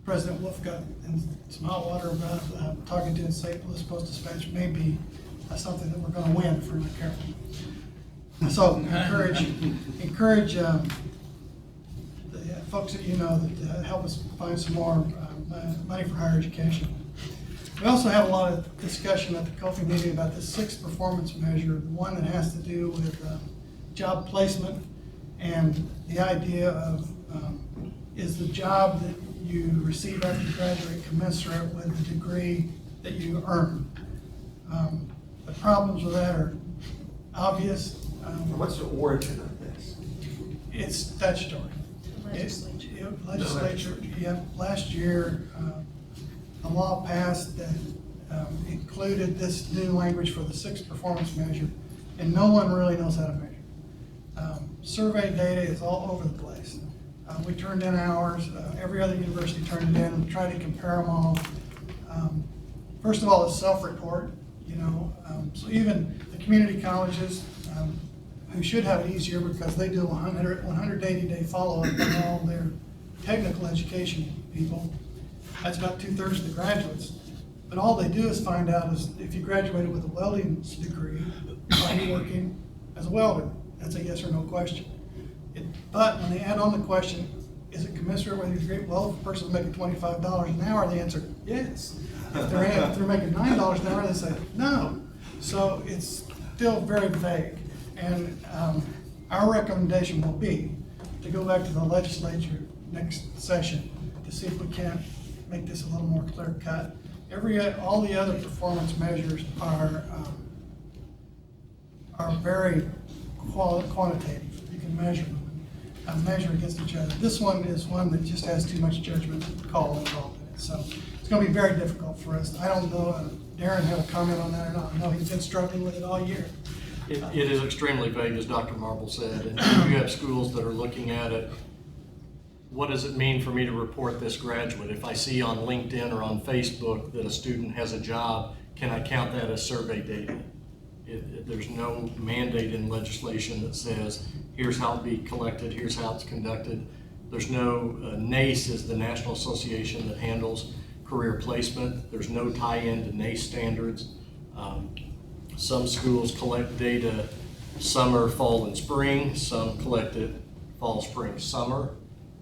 Speaker 9: President Wolf got in some hot water about talking to the St. Louis Post-Dispatch may be something that we're going to win if we're not careful. So encourage the folks that you know that help us find some more money for higher education. We also had a lot of discussion at the COFI meeting about the 6th performance measure, the one that has to do with job placement and the idea of is the job that you receive after you graduate commensurate with the degree that you earn. The problems with that are obvious.
Speaker 13: What's the origin of this?
Speaker 9: It's statutory. Legislature, yeah, last year, a law passed that included this new language for the 6th performance measure, and no one really knows how to measure. Survey data is all over the place. We turned in ours, every other university turned it in, and tried to compare them all. First of all, it's self-report, so even the community colleges, who should have it easier because they do 180-day follow-up on all their technical education people. That's about 2/3 of the graduates. But all they do is find out is if you graduated with a welding degree, are you working as a welder? That's a yes or no question. But when they add on the question, is it commensurate with your degree? Well, if a person's making $25 an hour, they answer yes. If they're making $9 an hour, they say no. So it's still very vague. And our recommendation will be to go back to the legislature next session to see if we can't make this a little more clear cut. All the other performance measures are very quantitative. You can measure them, measure against each other. This one is one that just has too much judgment call involved in it. So it's going to be very difficult for us. I don't know, Darren had a comment on that or not. I know he's been struggling with it all year.
Speaker 5: It is extremely vague, as Dr. Marble said, and you have schools that are looking at it what does it mean for me to report this graduate? If I see on LinkedIn or on Facebook that a student has a job, can I count that as survey data? There's no mandate in legislation that says, here's how it be collected, here's how it's conducted. There's no, NACE is the National Association that handles career placement. There's no tie-in to NACE standards. Some schools collect data summer, fall, and spring. Some collect it fall, spring, summer.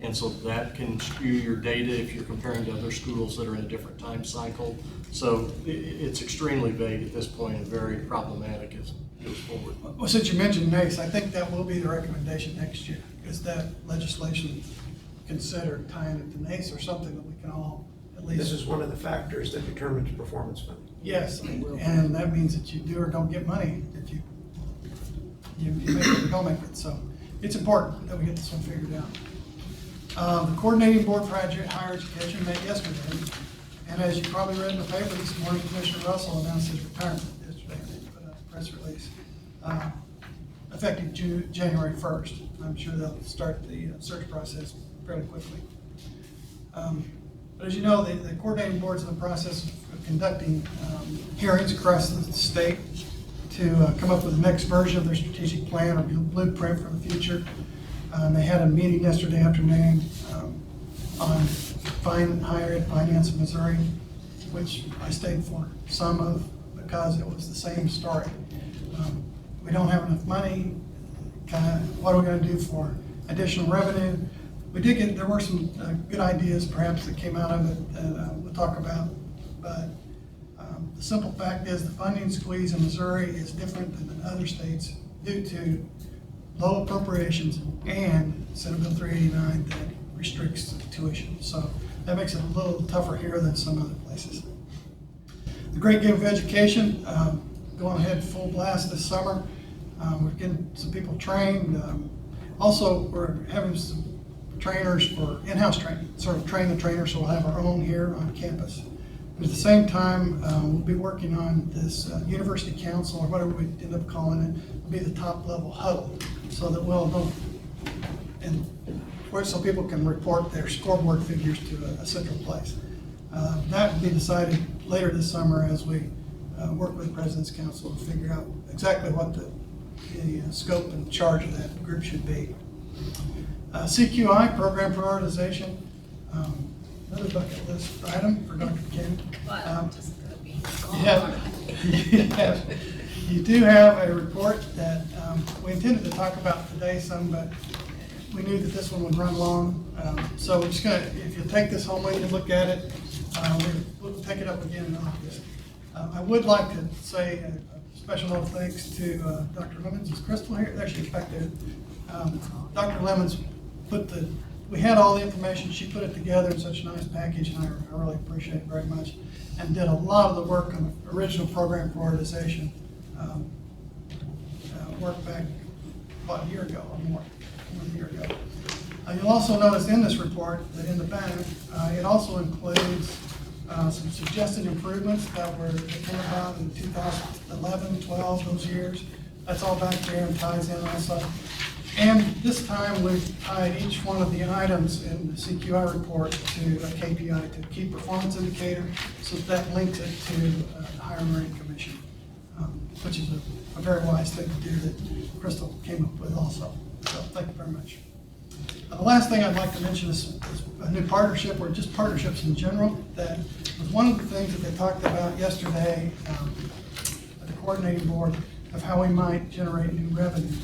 Speaker 5: And so that can skew your data if you're comparing to other schools that are in a different time cycle. So it's extremely vague at this point and very problematic as it goes forward.
Speaker 9: Well, since you mentioned NACE, I think that will be the recommendation next year. Is that legislation consider tying it to NACE or something that we can all at least.
Speaker 13: This is one of the factors that determines performance funding.
Speaker 9: Yes, and that means that you do or don't get money if you make it or don't make it. So it's important that we get this one figured out. The coordinating board project higher education met yesterday, and as you probably read in the paper this morning, Commissioner Russell announced his retirement yesterday. They put out a press release effective January 1st. I'm sure they'll start the search process fairly quickly. But as you know, the coordinating board's in the process of conducting hearings across the state to come up with the next version of their strategic plan or blueprint for the future. They had a meeting yesterday afternoon on higher ed finance in Missouri, which I stayed for some of because it was the same story. We don't have enough money. What are we going to do for additional revenue? There were some good ideas perhaps that came out of it that we'll talk about, but the simple fact is the funding squeeze in Missouri is different than in other states due to low appropriations and Senate Bill 389 that restricts tuition. So that makes it a little tougher here than some other places. The Great Game of Education, going ahead full blast this summer. We're getting some people trained. Also, we're having some trainers for in-house training, sort of train the trainers, so we'll have our own here on campus. But at the same time, we'll be working on this university council, or whatever we end up calling it, will be the top level huddle, so that we'll know, and so people can report their scoreboard figures to a central place. That will be decided later this summer as we work with the President's Council to figure out exactly what the scope and charge of that group should be. CQI, program prioritization, another bucket list item for Dr. Ken. You do have a report that we intended to talk about today some, but we knew that this one would run long. So we're just gonna, if you'll take this home with you and look at it, we'll take it up again in August. I would like to say a special note of thanks to Dr. Lemons. Is Crystal here? There she is back there. Dr. Lemons we had all the information. She put it together in such a nice package, and I really appreciate it very much. And did a lot of the work on the original program prioritization. Work back about a year ago or more than a year ago. You'll also notice in this report that in the back, it also includes some suggested improvements that came about in 2011, 12, those years. That's all back there and ties in also. And this time we've tied each one of the items in the CQI report to a KPI, to a key performance indicator, so that links it to the Higher Learning Commission, which is a very wise thing to do that Crystal came up with also. So thank you very much. The last thing I'd like to mention is a new partnership, or just partnerships in general, that was one of the things that they talked about yesterday at the coordinating board of how we might generate new revenue.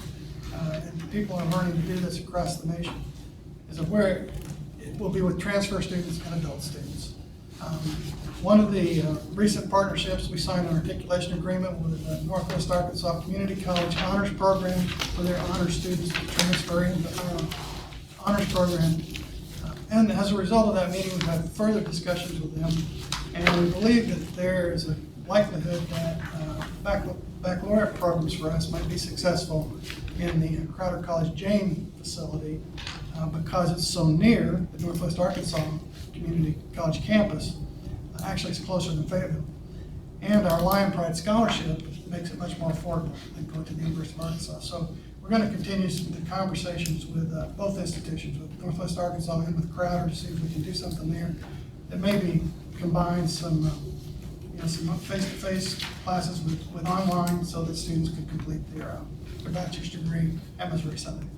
Speaker 9: And people are learning to do this across the nation. Is that where it will be with transfer students and adult students. One of the recent partnerships, we signed an articulation agreement with the Northwest Arkansas Community College Honors Program for their honors students to transfer into the honors program. And as a result of that meeting, we've had further discussions with them, and we believe that there is a likelihood that baccalaureate programs for us might be successful in the Crowder College Jane facility because it's so near the Northwest Arkansas Community College campus. Actually, it's closer than Fayetteville. And our Lion Pride Scholarship makes it much more affordable than going to the University of Arkansas. So we're gonna continue the conversations with both institutions, with Northwest Arkansas and with Crowder, to see if we can do something there that maybe combines some, some face-to-face classes with online, so that students could complete their bachelor's degree at Missouri Southern.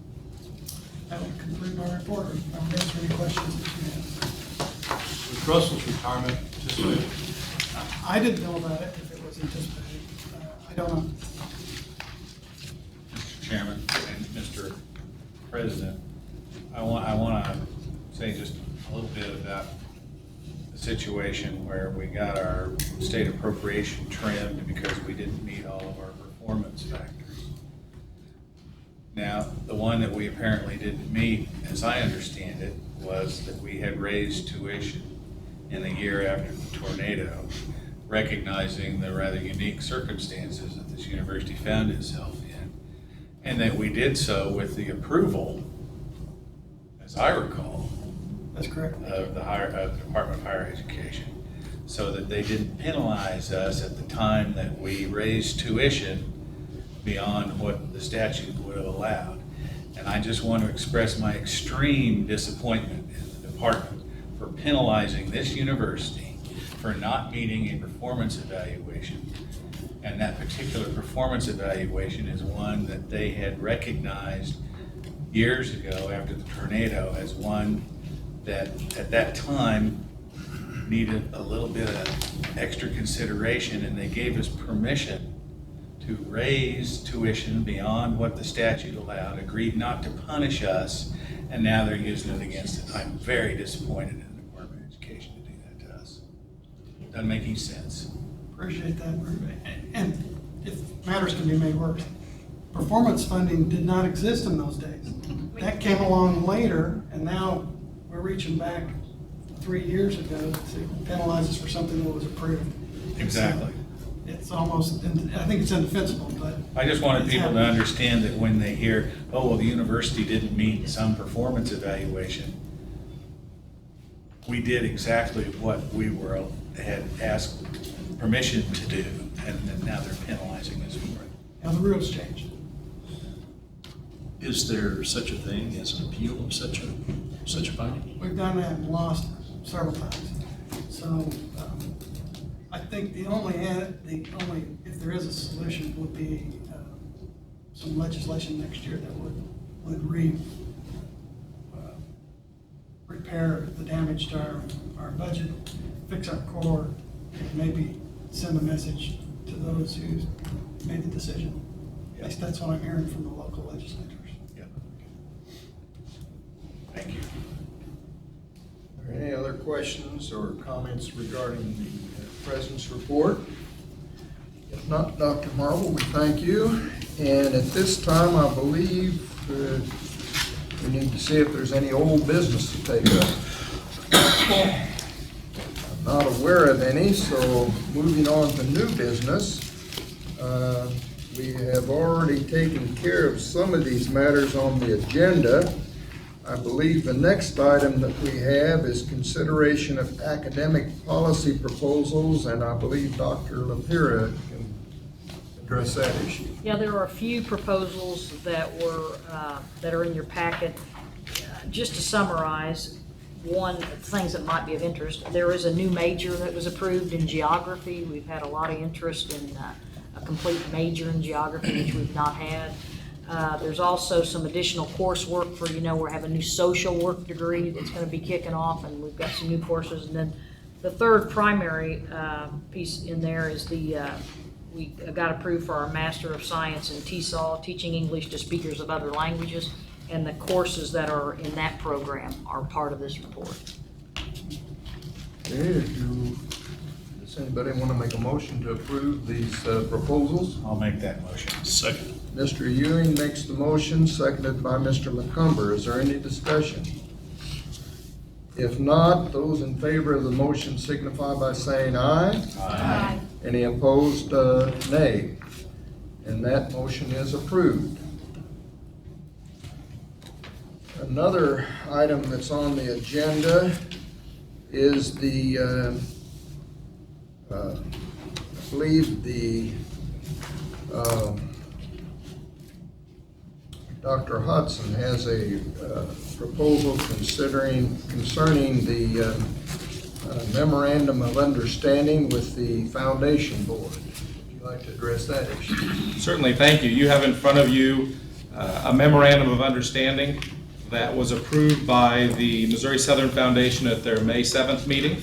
Speaker 9: That would conclude my report. I'll answer any questions that you have.
Speaker 10: Was Russell's retirement anticipated?
Speaker 9: I didn't know about it, if it was anticipated. I don't know.
Speaker 10: Mr. Chairman and Mr. President, I want to say just a little bit about the situation where we got our state appropriation trimmed because we didn't meet all of our performance factors. Now, the one that we apparently didn't meet, as I understand it, was that we had raised tuition in the year after the tornado, recognizing the rather unique circumstances that this university found itself in, and that we did so with the approval, as I recall,
Speaker 9: That's correct.
Speaker 10: of the Department of Higher Education, so that they didn't penalize us at the time that we raised tuition beyond what the statute would have allowed. And I just want to express my extreme disappointment in the department for penalizing this university for not meeting a performance evaluation. And that particular performance evaluation is one that they had recognized years ago after the tornado as one that at that time needed a little bit of extra consideration, and they gave us permission to raise tuition beyond what the statute allowed, agreed not to punish us, and now they're using it against us. I'm very disappointed in the Department of Education to do that to us. Doesn't make any sense.
Speaker 9: Appreciate that. And if matters can be made worse, performance funding did not exist in those days. That came along later, and now we're reaching back 3 years ago to penalize us for something that was approved.
Speaker 10: Exactly.
Speaker 9: It's almost, I think it's indefensible, but.
Speaker 10: I just wanted
Speaker 9: it's
Speaker 10: people to
Speaker 9: happening.
Speaker 10: understand that when they hear, oh, well, the university didn't meet some performance evaluation, we did exactly what we had asked permission to do, and now they're penalizing us for it.
Speaker 9: Now, the rules changed.
Speaker 2: Is there such a thing as an appeal of such a finding?
Speaker 9: We've done that and lost several times. So, I think the only, if there is a solution, would be some legislation next year that would repair the damage to our budget, fix our core, and maybe send a message to those who made the decision. At least that's what I'm hearing from the local legislators.
Speaker 10: Yeah. Thank you.
Speaker 1: Are there any other questions or comments regarding the President's report? If not, Dr. Marble, we thank you. And at this time, I believe we need to see if there's any old business to take up. I'm not aware of any, so moving on to new business. We have already taken care of some of these matters on the agenda. I believe the next item that we have is consideration of academic policy proposals, and I believe Dr. Lapira can address that issue.
Speaker 8: Yeah, there are a few proposals that are in your packet. Just to summarize, one, things that might be of interest, there is a new major that was approved in geography. We've had a lot of interest in a complete major in geography, which we've not had. There's also some additional coursework for, we have a new social work degree that's going to be kicking off, and we've got some new courses. And then the third primary piece in there is we got approved for our Master of Science in TESOL, Teaching English to Speakers of Other Languages, and the courses that are in that program are part of this report.
Speaker 1: Okay, does anybody want to make a motion to approve these proposals?
Speaker 10: I'll make that motion.
Speaker 2: Second.
Speaker 1: Mr. Ewing makes the motion, seconded by Mr. McCumber. Is there any discussion? If not, those in favor of the motion signify by saying aye.
Speaker 3: Aye.
Speaker 1: Any opposed, nay. And that motion is approved. Another item that's on the agenda is the, I believe the Dr. Hudson has a proposal concerning the memorandum of understanding with the foundation board. Would you like to address that issue?
Speaker 7: Certainly, thank you. You have in front of you a memorandum of understanding that was approved by the Missouri Southern Foundation at their May 7th meeting.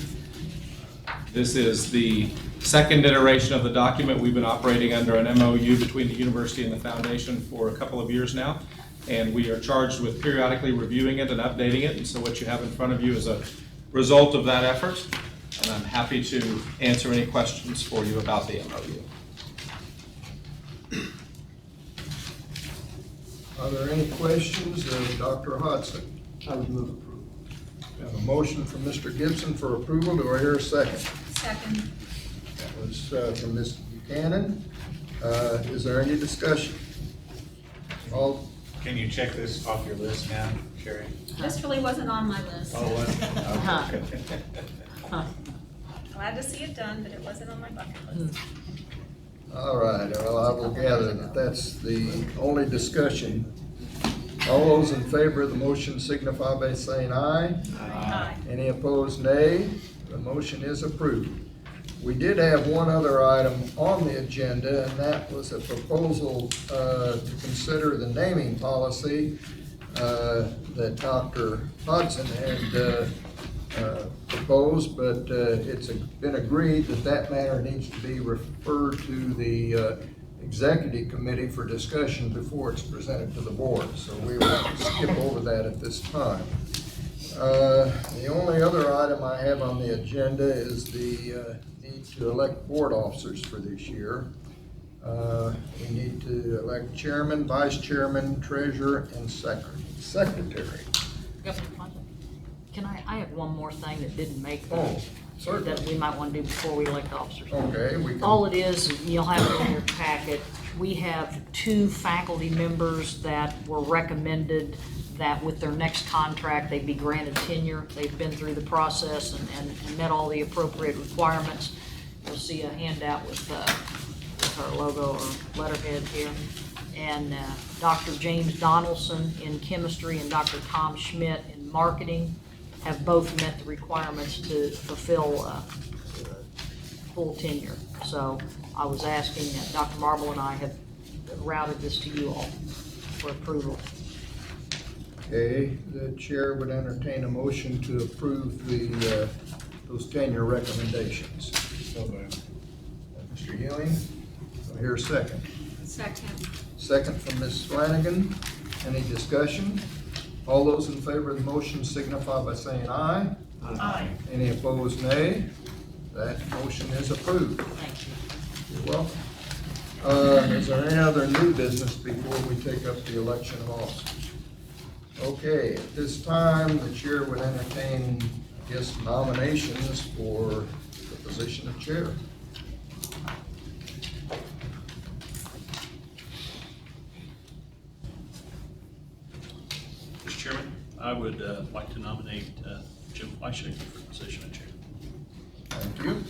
Speaker 7: This is the second iteration of the document. We've been operating under an MOU between the university and the foundation for a couple of years now, and we are charged with periodically reviewing it and updating it. And so what you have in front of you is a result of that effort, and I'm happy to answer any questions for you about the MOU.
Speaker 1: Are there any questions of Dr. Hudson?
Speaker 13: I would move approval.
Speaker 1: We have a motion from Mr. Gibson for approval. Do I hear a second?
Speaker 3: Second.
Speaker 1: That was from Mr. Buchanan. Is there any discussion? All,
Speaker 10: Can you check this off your list now, Sherry?
Speaker 14: This really wasn't on my list.
Speaker 10: Oh, what?
Speaker 14: Glad to see it done, but it wasn't on my bucket list.
Speaker 1: all right, well, I will gather that that's the only discussion. All those in favor of the motion signify by saying aye.
Speaker 14: Aye.
Speaker 1: Any opposed, nay. The motion is approved. We did have one other item on the agenda, and that was a proposal to consider the naming policy that Dr. Hudson had proposed, but it's been agreed that that matter needs to be referred to the executive committee for discussion before it's presented to the board. So we will skip over that at this time. The only other item I have on the agenda is the need to elect board officers for this year. We need to elect chairman, vice chairman, treasurer, and secretary.
Speaker 8: Can I have one more thing that didn't make the,
Speaker 1: Oh, certainly.
Speaker 8: that we might want to do before we elect officers?
Speaker 1: Okay, we can.
Speaker 8: All it is, you'll have it in your packet, we have 2 faculty members that were recommended that with their next contract, they'd be granted tenure. They've been through the process and met all the appropriate requirements. You'll see a handout with our logo or letterhead here. And Dr. James Donaldson in chemistry and Dr. Tom Schmidt in marketing have both met the requirements to fulfill full tenure. So I was asking, Dr. Marble and I have routed this to you all for approval.
Speaker 1: Okay, the chair would entertain a motion to approve the, those tenure recommendations. Mr. Ewing, do I hear a second?
Speaker 3: Second.
Speaker 1: Second from Ms. Flanagan. Any discussion? All those in favor of the motion signify by saying aye.
Speaker 14: Aye.
Speaker 1: Any opposed, nay. That motion is approved.
Speaker 8: Thank you.
Speaker 1: You're welcome. Is there any other new business before we take up the election of officers? Okay, at this time, the chair would entertain, I guess, nominations for the position of chair.
Speaker 2: Mr. Chairman, I would like to nominate Jim Fleischaker for the position of chair.
Speaker 1: Thank you.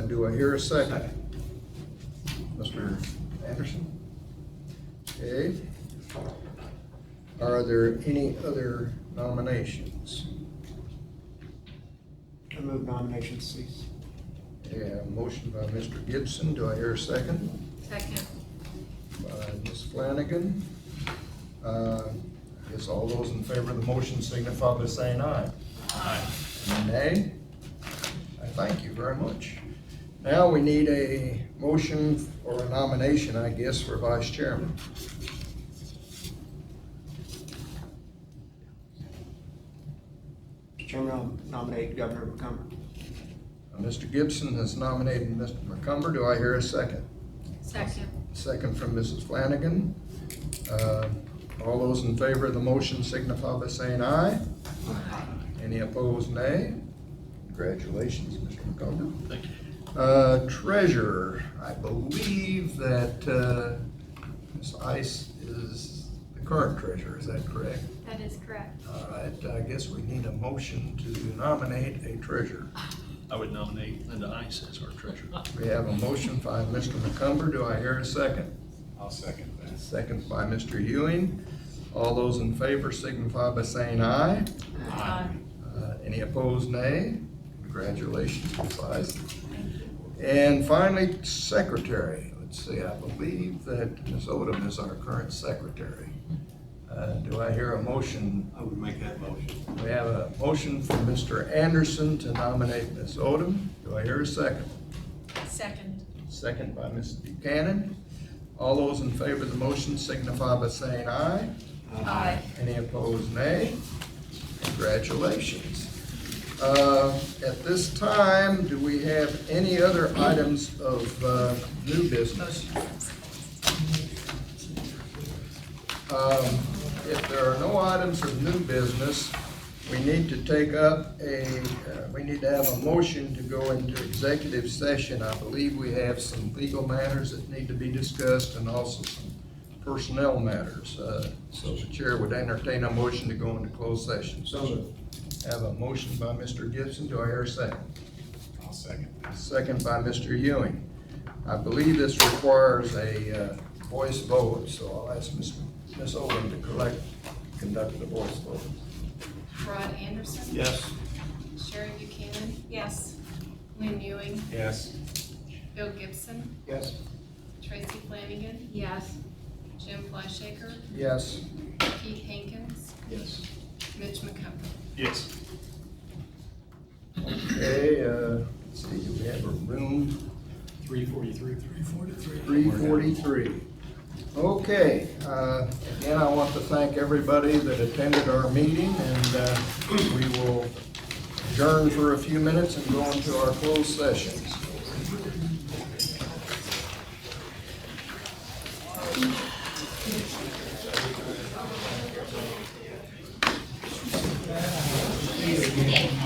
Speaker 1: Do I hear a second? Mr. Anderson? Okay. Are there any other nominations?
Speaker 13: I move nominations cease.
Speaker 1: Yeah, motion by Mr. Gibson. Do I hear a second?
Speaker 3: Second.
Speaker 1: By Ms. Flanagan. I guess all those in favor of the motion signify by saying aye.
Speaker 2: Aye.
Speaker 1: Nay? I thank you very much. Now we need a motion or a nomination, I guess, for vice chairman.
Speaker 13: Mr. Chairman, I'll nominate Governor McCumber.
Speaker 1: Mr. Gibson has nominated Mr. McCumber. Do I hear a second?
Speaker 3: Second.
Speaker 1: Second from Mrs. Flanagan. All those in favor of the motion signify by saying aye. Any opposed, nay. Congratulations, Mr. McCumber.
Speaker 2: Thank you.
Speaker 1: Treasurer, I believe that Ms. Ice is the current treasurer, is that correct?
Speaker 3: That is correct.
Speaker 1: All right, I guess we need a motion to nominate a treasurer.
Speaker 2: I would nominate Linda Ice as our treasurer.
Speaker 1: We have a motion by Mr. McCumber. Do I hear a second?
Speaker 10: I'll second that.
Speaker 1: Second by Mr. Ewing. All those in favor signify by saying aye. Any opposed, nay? Congratulations, Ms. Eisen. And finally, secretary. Let's see, I believe that Ms. Odom is our current secretary. Do I hear a motion?
Speaker 11: I would make that motion.
Speaker 1: We have a motion from Mr. Anderson to nominate Ms. Odom. Do I hear a second?
Speaker 14: Second.
Speaker 1: Second by Ms. Buchanan. All those in favor of the motion signify by saying aye.
Speaker 14: Aye.
Speaker 1: Any opposed, nay? Congratulations. At this time, do we have any other items of new business? If there are no items of new business, we need to take up we need to have a motion to go into executive session. I believe we have some legal matters that need to be discussed and also some personnel matters. So the chair would entertain a motion to go into closed session. So have a motion by Mr. Gibson. Do I hear a second?
Speaker 10: I'll second that.
Speaker 1: Second by Mr. Ewing. I believe this requires a voice vote, so I'll ask Ms. Odom to conduct the voice vote.
Speaker 15: Rod Anderson.
Speaker 11: Yes.
Speaker 15: Sherry Buchanan.
Speaker 14: Yes.
Speaker 15: Lynn Ewing.
Speaker 10: Yes.
Speaker 15: Bill Gibson.
Speaker 13: Yes.
Speaker 15: Tracy Flanagan.
Speaker 14: Yes.
Speaker 15: Jim Fleischaker.
Speaker 1: Yes.
Speaker 15: Keith Hankins.
Speaker 1: Yes.
Speaker 15: Mitch McCumber.
Speaker 2: Yes.
Speaker 1: Okay, let's see, do we have a room?
Speaker 5: 343.
Speaker 1: 343. Okay, again, I want to thank everybody that attended our meeting, and we will adjourn for a few minutes and go into our closed session.
Speaker 3: Yes.